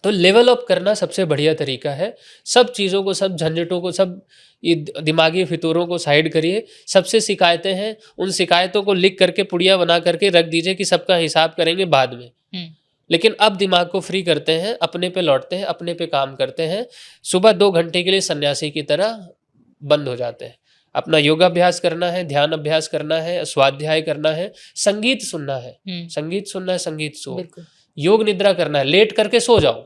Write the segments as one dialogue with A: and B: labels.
A: तो level up करना सबसे बढ़िया तरीका है। सब चीज़ों को, सब झंझटों को, सब ये दिमागी फितूरों को साइड करिए। सबसे शिकायतें हैं, उन शिकायतों को लिख करके पुड़िया बना करके रख दीजिए कि सबका हिसाब करेंगे बाद में। लेकिन अब दिमाग को फ्री करते हैं, अपने पे लौटते हैं, अपने पे काम करते हैं। सुबह 2 घंटे के लिए सन्यासी की तरह बंद हो जाते हैं। अपना योगाभ्यास करना है, ध्यान अभ्यास करना है, स्वाध्याय करना है, संगीत सुनना है, संगीत सुनना है, संगीत सो, योग निद्रा करना है, लेट करके सो जाओ,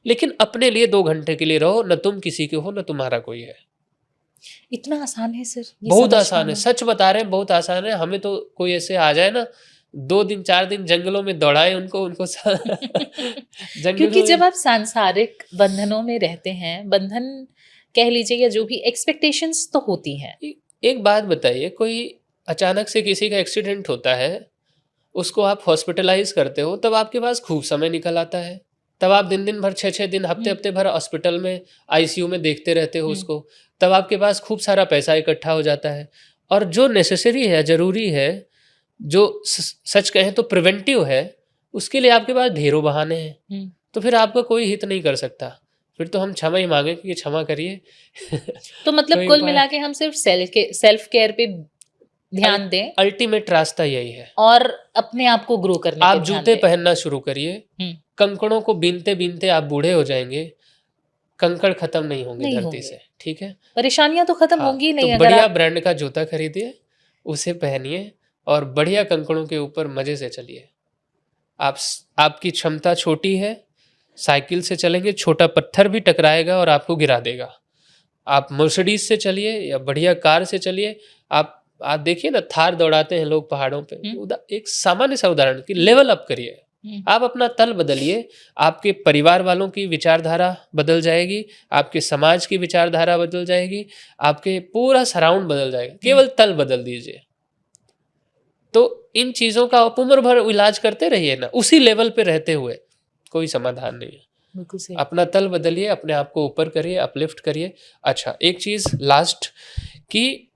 A: लेकिन अपने लिए 2 घंटे के लिए रहो। न तुम किसी के हो, न तुम्हारा कोई है।
B: इतना आसान है सर,
A: बहुत आसान है, सच बता रहे हैं, बहुत आसान है। हमें तो कोई ऐसे आ जाए ना, 2 दिन 4 दिन जंगलों में दौड़ाए उनको
B: क्योंकि जब आप सांसारिक बंधनों में रहते हैं, बंधन कह लीजिए या जो भी एक्सपेक्टेशंस तो होती हैं।
A: एक बात बताइए, कोई अचानक से किसी का एक्सीडेंट होता है, उसको आप हॉस्पिटलाइज करते हो, तब आपके पास खूब समय निकल आता है। तब आप दिन दिन भर, 6-6 दिन, हफ्ते भर हॉस्पिटल में, आईसीयू में देखते रहते हो उसको। तब आपके पास खूब सारा पैसा इकट्ठा हो जाता है। और जो नेसेसरी है, जरूरी है, जो सच कहें तो प्रिवेंटिव है, उसके लिए आपके पास ढेरों बहाने हैं। तो फिर आपका कोई हित नहीं कर सकता। फिर तो हम क्षमा ही मांगे कि क्षमा करिए।
B: तो मतलब कुल मिला के हम सिर्फ सेल्फ केयर पे ध्यान दें।
A: अल्टीमेट रास्ता यही है।
B: और अपने आप को ग्रो करने
A: आप जूते पहनना शुरू करिए। कंकड़ों को बीनते बीनते आप बूढ़े हो जाएंगे, कंकड़ खत्म नहीं होंगे धरती से। ठीक है,
B: परेशानियां तो खत्म होंगी नहीं।
A: तो बढ़िया ब्रांड का जूता खरीदिए, उसे पहनिए और बढ़िया कंकड़ों के ऊपर मजे से चलिए। आपकी क्षमता छोटी है, साइकिल से चलेंगे, छोटा पत्थर भी टकराएगा और आपको गिरा देगा। आप मर्सिडीज से चलिए या बढ़िया कार से चलिए। आप देखिए ना, थार दौड़ाते हैं लोग पहाड़ों पे। एक सामान्य सा उदाहरण कि लेवल अप करिए, आप अपना तल बदलिए, आपके परिवार वालों की विचारधारा बदल जाएगी, आपके समाज की विचारधारा बदल जाएगी, आपके पूरा सराउंड बदल जाएगा। केवल तल बदल दीजिए। तो इन चीजों का आप उम्र भर इलाज करते रहिए ना, उसी लेवल पे रहते हुए कोई समाधान नहीं है। अपना तल बदलिए, अपने आप को ऊपर करिए, अपलिफ्ट करिए। अच्छा, एक चीज लास्ट, कि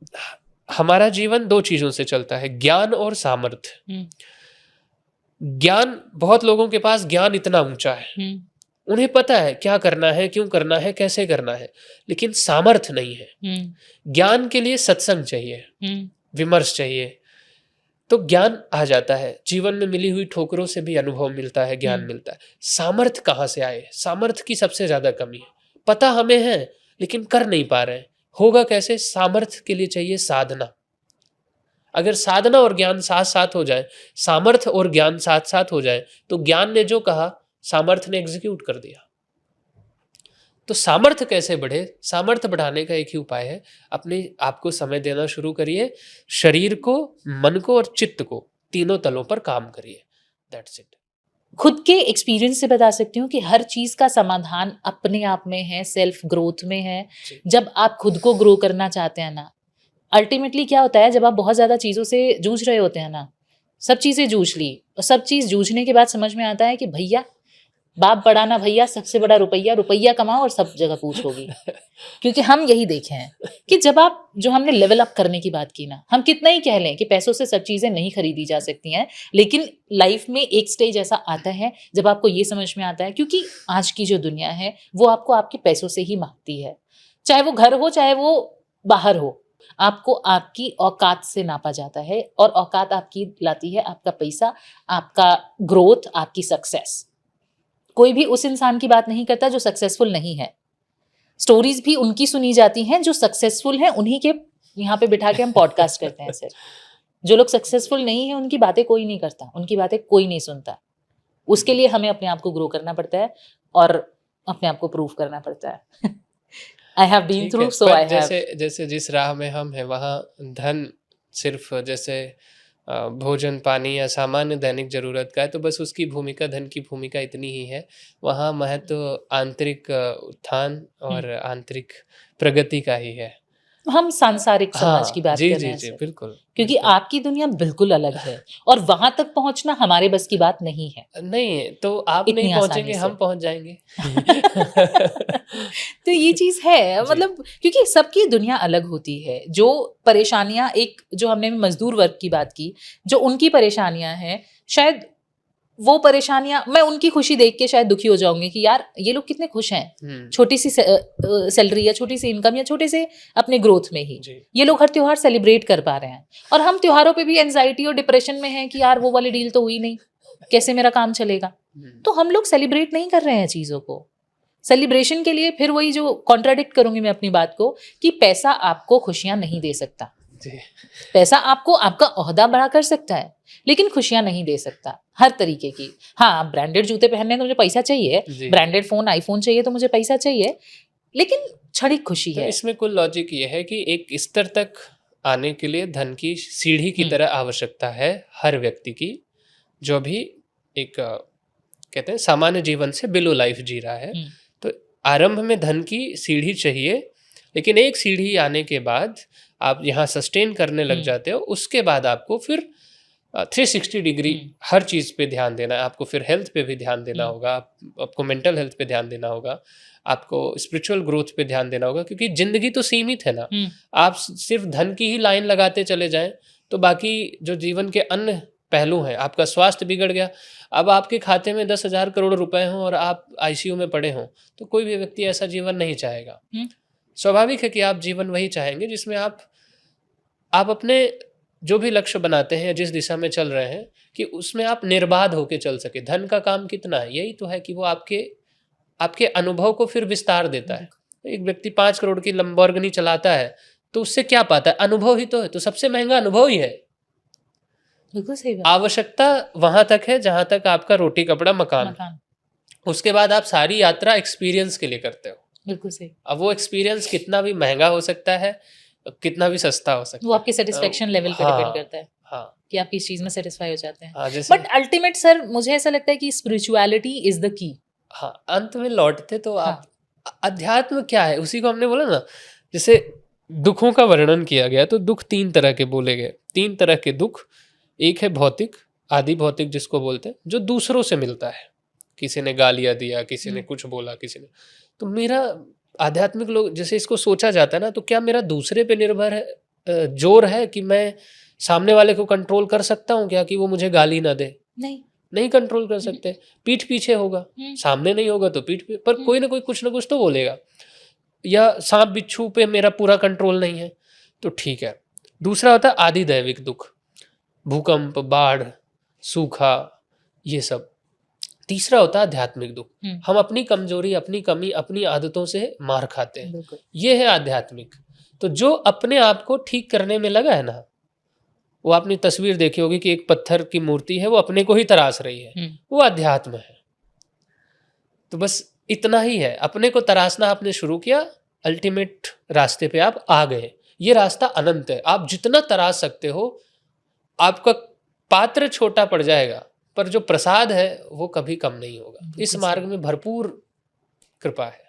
A: हमारा जीवन 2 चीजों से चलता है, ज्ञान और सामर्थ्य। ज्ञान, बहुत लोगों के पास ज्ञान इतना ऊंचा है, उन्हें पता है क्या करना है, क्यों करना है, कैसे करना है, लेकिन सामर्थ्य नहीं है। ज्ञान के लिए सत्संग चाहिए, विमर्श चाहिए, तो ज्ञान आ जाता है। जीवन में मिली हुई ठोकरों से भी अनुभव मिलता है, ज्ञान मिलता है। सामर्थ्य कहाँ से आए? सामर्थ्य की सबसे ज्यादा कमी है। पता हमें है लेकिन कर नहीं पा रहे हैं। होगा कैसे? सामर्थ्य के लिए चाहिए साधना। अगर साधना और ज्ञान साथ साथ हो जाए, सामर्थ्य और ज्ञान साथ साथ हो जाए, तो ज्ञान ने जो कहा सामर्थ्य ने एग्जीक्यूट कर दिया। तो सामर्थ्य कैसे बढ़े? सामर्थ्य बढ़ाने का एक ही उपाय है, अपने आप को समय देना शुरू करिए। शरीर को, मन को और चित्त को, तीनों तलों पर काम करिए। That's it.
B: खुद के एक्सपीरियंस से बता सकती हूँ कि हर चीज का समाधान अपने आप में है, सेल्फ ग्रोथ में है। जब आप खुद को ग्रो करना चाहते हैं ना, अल्टीमेटली क्या होता है, जब आप बहुत ज्यादा चीजों से जूझ रहे होते हैं ना, सब चीजें जूझ ली और सब चीज जूझने के बाद समझ में आता है कि भैया, बाप बड़ा ना भैया, सबसे बड़ा रुपया, रुपया कमाओ और सब जगह पूछ होगी। क्योंकि हम यही देखे हैं कि जब आप, जो हमने लेवल अप करने की बात की ना, हम कितना ही कह लें कि पैसों से सब चीजें नहीं खरीदी जा सकती हैं, लेकिन लाइफ में एक स्टेज ऐसा आता है जब आपको ये समझ में आता है, क्योंकि आज की जो दुनिया है वो आपको आपके पैसों से ही मांगती है। चाहे वो घर हो, चाहे वो बाहर हो, आपको आपकी औकात से नापा जाता है। और औकात आपकी लाती है आपका पैसा, आपका ग्रोथ, आपकी सक्सेस। कोई भी उस इंसान की बात नहीं करता जो सक्सेसफुल नहीं है। स्टोरीज भी उनकी सुनी जाती हैं जो सक्सेसफुल हैं, उन्हीं के यहाँ पे बिठा के हम पॉडकास्ट करते हैं सर। जो लोग सक्सेसफुल नहीं है उनकी बातें कोई नहीं करता, उनकी बातें कोई नहीं सुनता। उसके लिए हमें अपने आप को ग्रो करना पड़ता है और अपने आप को प्रूव करना पड़ता है। I have been through, so I have.
A: जैसे जिस राह में हम हैं, वहाँ धन सिर्फ जैसे भोजन, पानी या सामान्य दैनिक जरूरत का है, तो बस उसकी भूमिका, धन की भूमिका इतनी ही है। वहाँ महत्व आंतरिक उत्थान और आंतरिक प्रगति का ही है।
B: हम सांसारिक समाज की बात कर रहे हैं
A: जी, बिल्कुल।
B: क्योंकि आपकी दुनिया बिल्कुल अलग है और वहां तक पहुंचना हमारे बस की बात नहीं है।
A: नहीं, तो आप नहीं पहुंचेंगे, हम पहुंच जाएंगे।
B: तो ये चीज है, मतलब क्योंकि सबकी दुनिया अलग होती है। जो परेशानियां, एक जो हमने मजदूर वर्ग की बात की, जो उनकी परेशानियां हैं, शायद वो परेशानियां, मैं उनकी खुशी देख के शायद दुखी हो जाऊंगी कि यार ये लोग कितने खुश हैं, छोटी सी सैलरी या छोटी सी इनकम या छोटे से अपने ग्रोथ में ही
A: जी।
B: ये लोग हर त्योहार सेलिब्रेट कर पा रहे हैं, और हम त्योहारों पे भी एंजाइटी और डिप्रेशन में हैं कि यार वो वाली डील तो हुई नहीं, कैसे मेरा काम चलेगा। तो हम लोग सेलिब्रेट नहीं कर रहे हैं चीजों को। सेलिब्रेशन के लिए फिर वही जो कॉन्ट्राडिक्ट करूंगी मैं अपनी बात को, कि पैसा आपको खुशियां नहीं दे सकता।
A: जी।
B: पैसा आपको आपका ओहदा बड़ा कर सकता है, लेकिन खुशियां नहीं दे सकता हर तरीके की। हाँ, ब्रांडेड जूते पहनने तो मुझे पैसा चाहिए,
A: जी।
B: ब्रांडेड फोन आईफोन चाहिए तो मुझे पैसा चाहिए, लेकिन क्षणिक खुशी
A: तो
B: है।
A: इसमें कुल लॉजिक ये है कि एक स्तर तक आने के लिए धन की सीढ़ी की तरह आवश्यकता है हर व्यक्ति की, जो भी एक कहते हैं सामान्य जीवन से बिलो लाइफ जी रहा है। तो आरंभ में धन की सीढ़ी चाहिए, लेकिन एक सीढ़ी आने के बाद आप यहाँ सस्टेन करने लग जाते हो, उसके बाद आपको फिर 360 डिग्री हर चीज़ पे ध्यान देना है। आपको फिर हेल्थ पे भी ध्यान देना होगा, आपको मेंटल हेल्थ पे ध्यान देना होगा, आपको स्पिरिचुअल ग्रोथ पे ध्यान देना होगा, क्योंकि जिंदगी तो सीमित है ना। आप सिर्फ धन की ही लाइन लगाते चले जाएं तो बाकी जो जीवन के अन्य पहलू हैं, आपका स्वास्थ्य बिगड़ गया, अब आपके खाते में 10,000 करोड़ रुपए हों और आप आईसीयू में पड़े हों, तो कोई भी व्यक्ति ऐसा जीवन नहीं चाहेगा। स्वाभाविक है कि आप जीवन वही चाहेंगे जिसमें आप अपने जो भी लक्ष्य बनाते हैं, जिस दिशा में चल रहे हैं, कि उसमें आप निर्बाध होकर चल सके। धन का काम कितना है, यही तो है कि वो आपके अनुभव को फिर विस्तार देता है। एक व्यक्ति 5 करोड़ की लंबोर्गिनी चलाता है तो उससे क्या पाता है, अनुभव ही तो है। तो सबसे महंगा अनुभव ही है।
B: बिल्कुल सही बात।
A: आवश्यकता वहां तक है जहां तक आपका रोटी कपड़ा मकान। उसके बाद आप सारी यात्रा एक्सपीरियंस के लिए करते हो।
B: बिल्कुल सही।
A: अब वो एक्सपीरियंस कितना भी महंगा हो सकता है, कितना भी सस्ता हो सकता है,
B: वो आपके सेटिस्फेक्शन लेवल पे डिपेंड करता है।
A: हाँ,
B: कि आप किस चीज में सेटिस्फाई हो जाते हैं।
A: हाँ,
B: बट अल्टीमेट सर मुझे ऐसा लगता है कि स्पिरिचुअलिटी इज द की।
A: हाँ, अंत में लौटते तो आप अध्यात्म क्या है, उसी को हमने बोला ना। जैसे दुखों का वर्णन किया गया तो दुख 3 तरह के बोले गए। 3 तरह के दुख, एक है भौतिक, आदि भौतिक जिसको बोलते हैं, जो दूसरों से मिलता है। किसी ने गालियां दिया, किसी ने कुछ बोला, किसी ने। तो मेरा आध्यात्मिक लोग जैसे इसको सोचा जाता है ना, तो क्या मेरा दूसरे पे निर्भर है, जोर है कि मैं सामने वाले को कंट्रोल कर सकता हूँ क्या, कि वो मुझे गाली ना दे? नहीं कंट्रोल कर सकते। पीठ पीछे होगा, सामने नहीं होगा तो पीठ पे, पर कोई ना कोई कुछ ना कुछ तो बोलेगा। या सांप बिच्छू पे मेरा पूरा कंट्रोल नहीं है, तो ठीक है। दूसरा होता है आदि दैविक दुख, भूकंप, बाढ़, सूखा, ये सब। तीसरा होता है आध्यात्मिक दुख, हम अपनी कमजोरी, अपनी कमी, अपनी आदतों से मार खाते हैं, ये है आध्यात्मिक। तो जो अपने आप को ठीक करने में लगा है ना, वो आपने तस्वीर देखी होगी कि एक पत्थर की मूर्ति है, वो अपने को ही तराश रही है, वो अध्यात्म है। तो बस इतना ही है, अपने को तराशना आपने शुरू किया, अल्टीमेट रास्ते पे आप आ गए। ये रास्ता अनंत है, आप जितना तराश सकते हो। आपका पात्र छोटा पड़ जाएगा, पर जो प्रसाद है वो कभी कम नहीं होगा। इस मार्ग में भरपूर कृपा है।